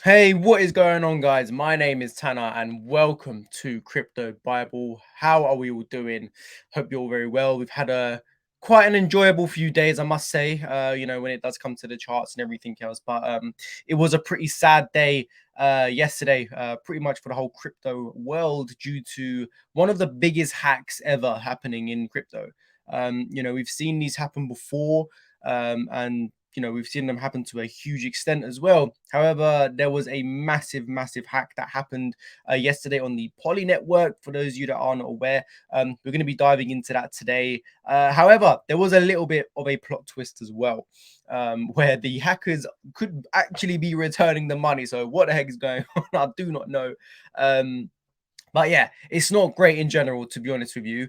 Hey, what is going on, guys? My name is Tanner, and welcome to Crypto Bible. How are we all doing? Hope you're all very well. We've had a quite an enjoyable few days, I must say. When it does come to the charts and everything else, but it was a pretty sad day yesterday, pretty much for the whole crypto world, due to one of the biggest hacks ever happening in crypto. We've seen these happen before, and we've seen them happen to a huge extent as well. However, there was a massive hack that happened yesterday on the PolyNetwork. For those of you that are not aware, we're going to be diving into that today. However, there was a little bit of a plot twist as well, where the hackers could actually be returning the money. So what the heck is going on? I do not know. But yeah, it's not great in general, to be honest with you.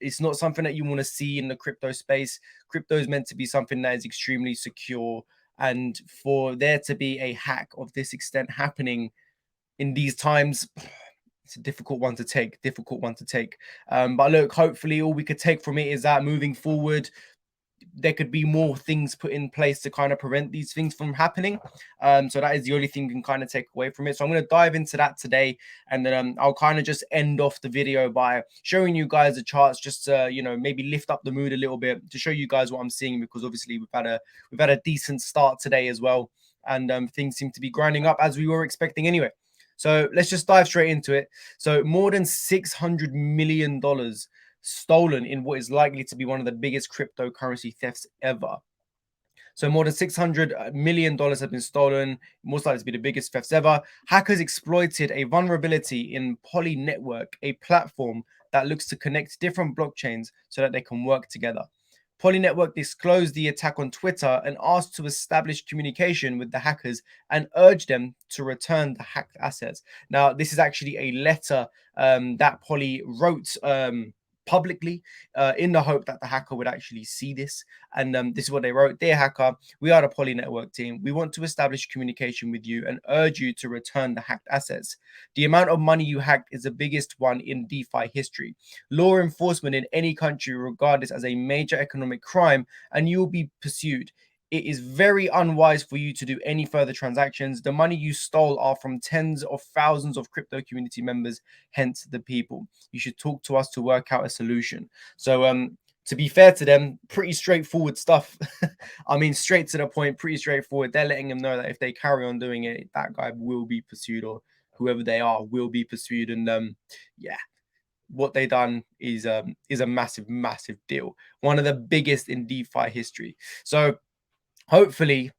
It's not something that you want to see in the crypto space. Crypto is meant to be something that is extremely secure. And for there to be a hack of this extent happening in these times, it's a difficult one to take. Difficult one to take. But look, hopefully, all we could take from it is that moving forward, there could be more things put in place to kind of prevent these things from happening. So that is the only thing you can kind of take away from it. So I'm going to dive into that today, and then I'll kind of just end off the video by showing you guys the charts, just to maybe lift up the mood a little bit to show you guys what I'm seeing, because obviously we've had a decent start today as well, and things seem to be grinding up as we were expecting anyway. So let's just dive straight into it. So more than $600 million stolen in what is likely to be one of the biggest cryptocurrency thefts ever. So more than $600 million have been stolen, most likely to be the biggest thefts ever. Hackers exploited a vulnerability in PolyNetwork, a platform that looks to connect different blockchains so that they can work together. PolyNetwork disclosed the attack on Twitter and asked to establish communication with the hackers and urged them to return the hacked assets. Now, this is actually a letter that Poly wrote publicly, in the hope that the hacker would actually see this. And this is what they wrote: "Dear hacker, we are the Poly Network team. We want to establish communication with you and urge you to return the hacked assets. The amount of money you hacked is the biggest one in DeFi history. Law enforcement in any country regard this as a major economic crime, and you will be pursued. It is very unwise for you to do any further transactions. The money you stole are from tens of thousands of crypto community members, hence the people. You should talk to us to work out a solution." So to be fair to them, pretty straightforward stuff. I mean, straight to the point, pretty straightforward. They're letting them know that if they carry on doing it, that guy will be pursued, or whoever they are will be pursued. And yeah, what they done is a massive deal. One of the biggest in DeFi history. So hopefully,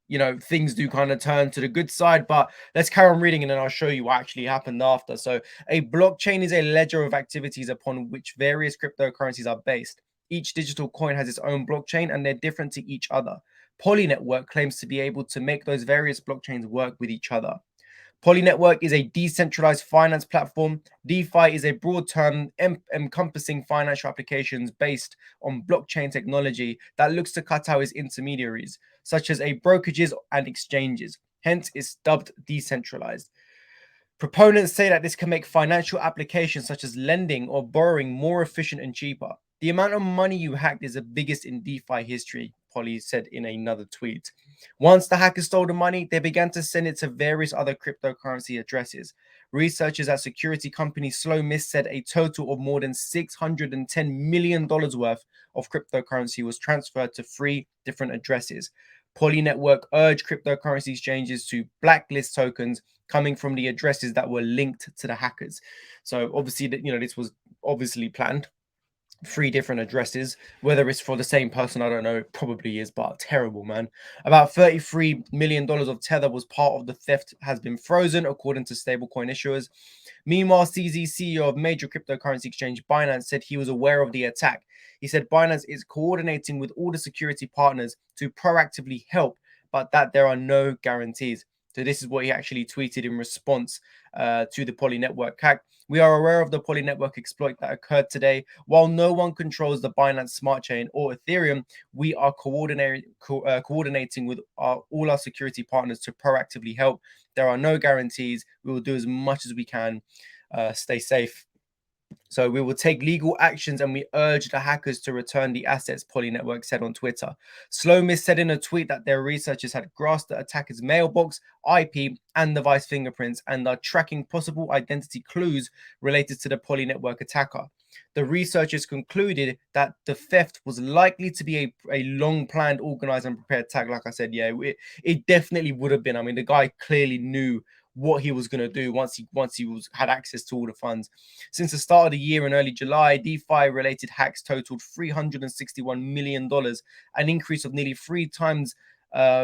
things do kind of turn to the good side, but let's carry on reading and then I'll show you what actually happened after. So a blockchain is a ledger of activities upon which various cryptocurrencies are based. Each digital coin has its own blockchain and they're different to each other. PolyNetwork claims to be able to make those various blockchains work with each other. PolyNetwork is a decentralized finance platform. DeFi is a broad term encompassing financial applications based on blockchain technology that looks to cut out its intermediaries, such as brokerages and exchanges. Hence, it's dubbed decentralized. Proponents say that this can make financial applications such as lending or borrowing more efficient and cheaper. The amount of money you hacked is the biggest in DeFi history, Polly said in another tweet. Once the hackers stole the money, they began to send it to various other cryptocurrency addresses. Researchers at security company Slow Mist said a total of more than $610 million worth of cryptocurrency was transferred to 3 different addresses. Poly Network urged cryptocurrency exchanges to blacklist tokens coming from the addresses that were linked to the hackers. So obviously, this was obviously planned. 3 different addresses. Whether it's for the same person, I don't know. It probably is, but terrible, man. About $33 million of Tether was part of the theft has been frozen, according to stablecoin issuers. Meanwhile, CZ, CEO of major cryptocurrency exchange Binance, said he was aware of the attack. He said Binance is coordinating with all the security partners to proactively help, but that there are no guarantees. So this is what he actually tweeted in response to the Poly Network hack. "We are aware of the Poly Network exploit that occurred today. While no one controls the Binance Smart Chain or Ethereum, we are coordinating with all our security partners to proactively help. There are no guarantees. We will do as much as we can. Stay safe." So we will take legal actions and we urge the hackers to return the assets, PolyNetwork said on Twitter. Slomis said in a tweet that their researchers had grasped the attacker's mailbox, IP, and device fingerprints and are tracking possible identity clues related to the PolyNetwork attacker. The researchers concluded that the theft was likely to be a long planned, organized, and prepared attack. Like I said, yeah, it definitely would have been. I mean, the guy clearly knew what he was going to do once he had access to all the funds. Since the start of the year in early July, DeFi related hacks totaled $361 million, an increase of nearly 3 times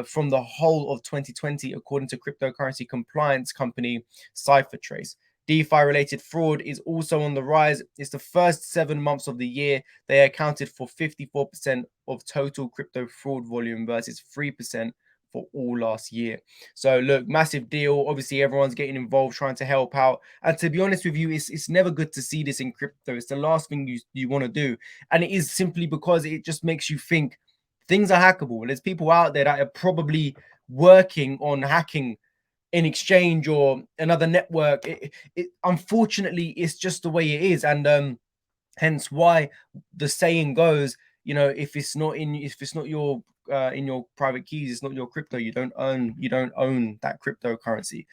from the whole of 2020, according to cryptocurrency compliance company CipherTrace. DeFi related fraud is also on the rise. It's the first 7 months of the year. They accounted for 54% of total crypto fraud volume versus 3% for all last year. So look, massive deal. Obviously, everyone's getting involved, trying to help out. And to be honest with you, it's never good to see this in crypto. It's the last thing you want to do. And it is simply because it just makes you think things are hackable. There's people out there that are probably working on hacking in exchange or another network. Unfortunately, it's just the way it is. And hence why the saying goes, if it's not your in your private keys, it's not your crypto. You don't own that cryptocurrency.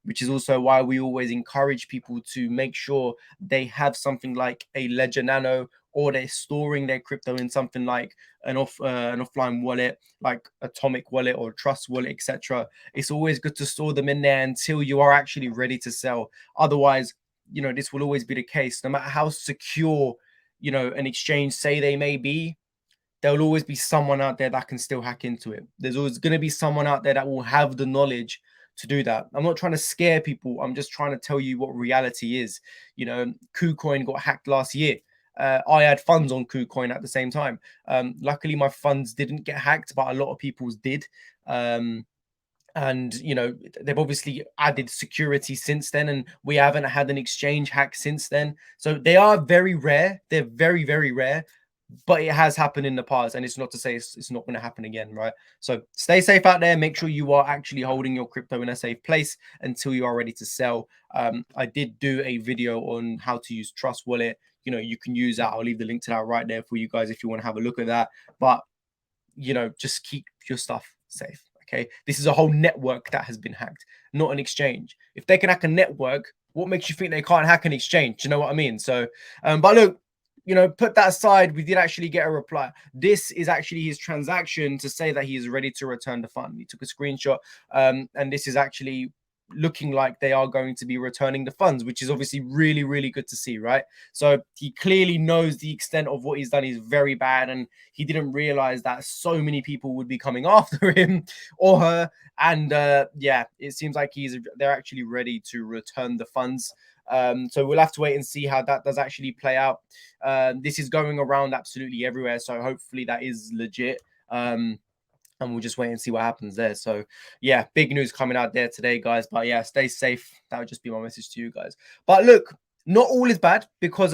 Which is also why we always encourage people to make sure they have something like a Ledger Nano, or they're storing their crypto in something like an offline wallet, like Atomic Wallet or Trust Wallet, etc. It's always good to store them in there until you are actually ready to sell. Otherwise, this will always be the case. No matter how secure, an exchange say they may be, there'll always be someone out there that can still hack into it. There's always going to be someone out there that will have the knowledge to do that. I'm not trying to scare people. I'm just trying to tell you what reality is. KuCoin got hacked last year. I had funds on KuCoin at the same time. Luckily, my funds didn't get hacked, but a lot of people's did. And they've obviously added security since then, and we haven't had an exchange hack since then. So they are very rare. They're very, very rare, but it has happened in the past, and it's not to say it's not going to happen again, right? So stay safe out there. Make sure you are actually holding your crypto in a safe place until you are ready to sell. I did do a video on how to use Trust Wallet. You can use that. I'll leave the link to that right there for you guys if you want to have a look at that. But just keep your stuff safe. Okay, this is a whole network that has been hacked, not an exchange. If they can hack a network, what makes you think they can't hack an exchange? You know what I mean? So, but look, put that aside. We did actually get a reply. This is actually his transaction to say that he is ready to return the fund. He took a screenshot, and this is actually looking like they are going to be returning the funds, which is obviously really, really good to see, right? So he clearly knows the extent of what he's done is very bad, and he didn't realize that so many people would be coming after him or her. And yeah, it seems like they're actually ready to return the funds. So we'll have to wait and see how that does actually play out. This is going around absolutely everywhere, so hopefully that is legit. And we'll just wait and see what happens there. So yeah, big news coming out there today, guys. But yeah, stay safe. That would just be my message to you guys. But look, not all is bad, because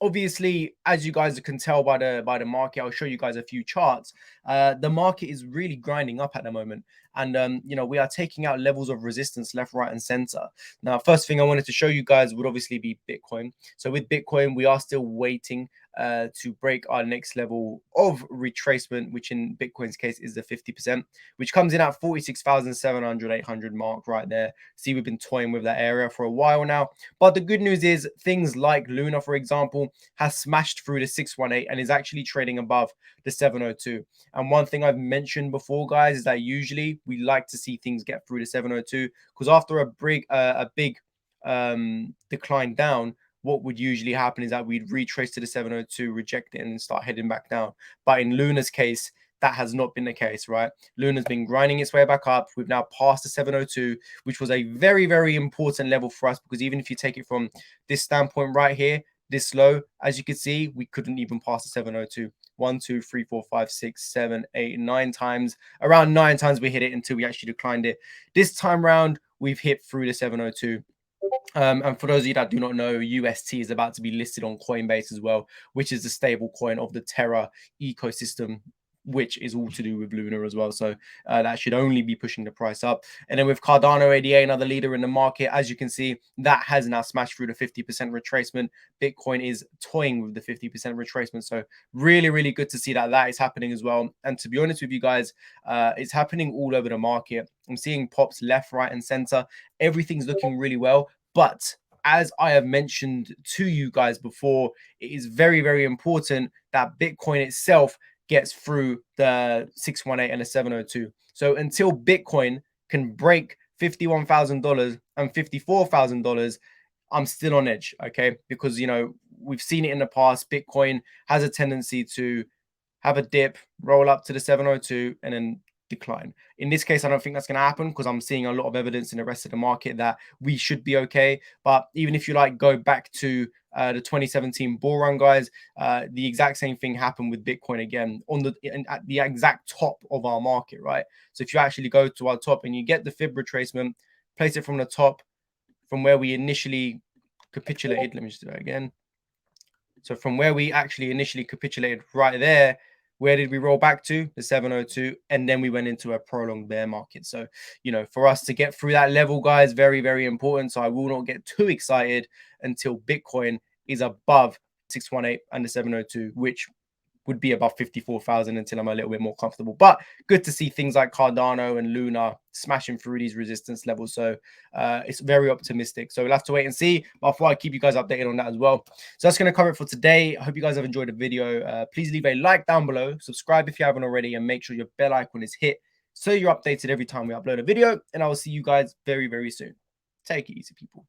obviously, as you guys can tell by the market, I'll show you guys a few charts. The market is really grinding up at the moment, and we are taking out levels of resistance left, right, and center. Now, first thing I wanted to show you guys would obviously be Bitcoin. So with Bitcoin, we are still waiting to break our next level of retracement, which in Bitcoin's case is the 50%, which comes in at 46,700, 800 mark right there. See, we've been toying with that area for a while now. But the good news is things like Luna, for example, has smashed through the 618 and is actually trading above the 702. And one thing I've mentioned before, guys, is that usually we like to see things get through the 702, because after a big decline down, what would usually happen is that we'd retrace to the 702, reject it, and start heading back down. But in Luna's case, that has not been the case, right? Luna's been grinding its way back up. We've now passed the 702, which was a very, very important level for us, because even if you take it from this standpoint right here, this low, as you can see, we couldn't even pass the 702. 1, 2, 3, 4, 5, 6, 7, 8, 9 times. Around 9 times we hit it until we actually declined it. This time round, we've hit through the 702. And for those of you that do not know, UST is about to be listed on Coinbase as well, which is the stable coin of the Terra ecosystem. which is all to do with Luna as well. So that should only be pushing the price up. And then with Cardano ADA, another leader in the market, as you can see, that has now smashed through the 50% retracement. Bitcoin is toying with the 50% retracement. So really, really good to see that that is happening as well. And to be honest with you guys, it's happening all over the market. I'm seeing pops left, right, and center. Everything's looking really well. But as I have mentioned to you guys before, it is very, very important that Bitcoin itself gets through the 618 and the 702. So until Bitcoin can break $51,000 and $54,000, I'm still on edge, okay? Because, you know, we've seen it in the past. Bitcoin has a tendency to have a dip, roll up to the 702, and then decline. In this case, I don't think that's going to happen because I'm seeing a lot of evidence in the rest of the market that we should be okay. But even if you like go back to the 2017 bull run, guys, the exact same thing happened with Bitcoin again at the exact top of our market, right? So if you actually go to our top and you get the fib retracement, place it from the top, from where we initially capitulated. Let me just do that again. So from where we actually initially capitulated right there, where did we roll back to? The 702. And then we went into a prolonged bear market. So, you know, for us to get through that level, guys, very, very important. So I will not get too excited until Bitcoin is above 618 and the 702, which would be above 54,000 until I'm a little bit more comfortable. But good to see things like Cardano and Luna smashing through these resistance levels. So it's very optimistic. So we'll have to wait and see. But before I keep you guys updated on that as well. So that's going to cover it for today. I hope you guys have enjoyed the video. Please leave a like down below. Subscribe if you haven't already. And make sure your bell icon is hit so you're updated every time we upload a video. And I will see you guys very, very soon. Take it easy, people.